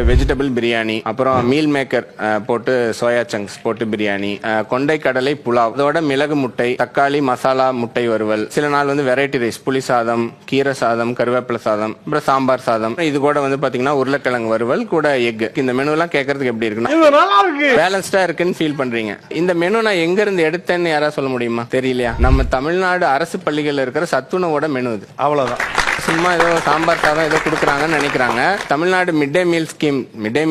Vegetable biryani, அப்புறம் meal maker போட்டு soya chunks போட்டு பிரியாணி, கொண்டை கடலை புலாவ், அதோட மிளகு முட்டை, தக்காளி மசாலா முட்டை வறுவல், சில நாள் வந்து வெரைட்டி ரைஸ், புளி சாதம், கீரை சாதம், கருவேப்பிலை சாதம், அப்புறம் சாம்பார் சாதம், இது கூட வந்து பாத்தீங்கன்னா உருளைக்கிழங்கு வறுவல் கூட எக். இந்த மெனு எல்லாம் கேட்கறதுக்கு எப்படி இருக்குன்னா பேலன்ஸ்டா இருக்குன்னு ஃபீல் பண்றீங்க. இந்த மெனு நான் எங்க இருந்து எடுத்தேன்னு யாராவது சொல்ல முடியுமா? தெரியலையா? நம்ம தமிழ்நாடு அரசு பள்ளிகள்ல இருக்கிற சத்துணவோட மெனு இது. அவ்வளவுதான். சும்மா ஏதோ சாம்பார் சாதம் ஏதோ கொடுக்குறாங்கன்னு நினைக்கிறாங்க. தமிழ்நாடு மிட் டே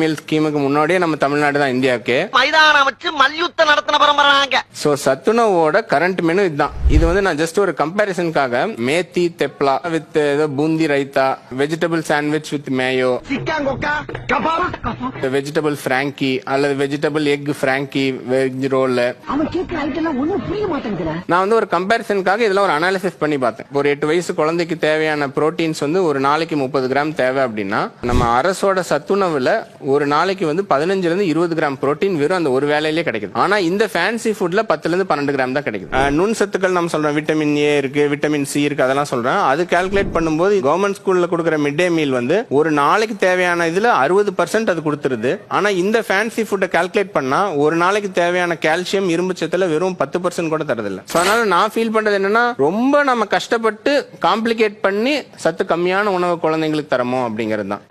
மீல் ஸ்கீமுக்கு முன்னாடியே நம்ம தமிழ்நாடு தான் இந்தியாவுக்கு மைதானம் வச்சு மல்யுத்தம் நடத்தின பரம்பரை. சோ சத்துணவோட கரண்ட் மெனு இதுதான். இது வந்து நான் ஜஸ்ட் ஒரு கம்பேரிசனுக்காக மேத்தி தெப்லா வித் ஏதோ boondi raita, vegetable sandwich with mayo, vegetable frankie அல்லது vegetable egg frankie, veg roll. நான் வந்து ஒரு கம்பேரிசனுக்காக இதெல்லாம் ஒரு அனாலிசிஸ் பண்ணி பார்த்தேன். ஒரு 8 வயசு குழந்தைக்கு தேவையான புரோட்டீன்ஸ் வந்து ஒரு நாளைக்கு 30 கிராம் தேவை அப்படின்னா, நம்ம அரசோட சத்துணவுல ஒரு நாளைக்கு வந்து 15 இருந்து 20 கிராம் புரோட்டீன் வெறும் அந்த ஒரு வேலையிலே கிடைக்குது. ஆனா இந்த ஃபேன்சி ஃபுட்ல 10 இருந்து 12 கிராம் தான் கிடைக்குது. நுண் சத்துக்கள் நம்ம சொல்றோம், விட்டமின் ஏ இருக்கு, விட்டமின் சி இருக்கு, அதெல்லாம் சொல்றேன். அது கால்குலேட் பண்ணும்போது கவர்மெண்ட் ஸ்கூல்ல கொடுக்குற மிட் டே மீல் வந்து ஒரு நாளைக்கு தேவையான இதுல 60% அது கொடுத்துருது. ஆனா இந்த ஃபேன்சி ஃபுட்டை கால்குலேட் பண்ணா ஒரு நாளைக்கு தேவையான கால்சியம், இரும்பு சத்துல வெறும் 10% கூட தரதில்லை. அதனால நான் ஃபீல் பண்றது என்னன்னா, ரொம்ப நம்ம கஷ்டப்பட்டு காம்ப்ளிகேட் பண்ணி சத்து கம்மியான உணவு குழந்தைங்களுக்கு தரமோ அப்படிங்கிறது தான்.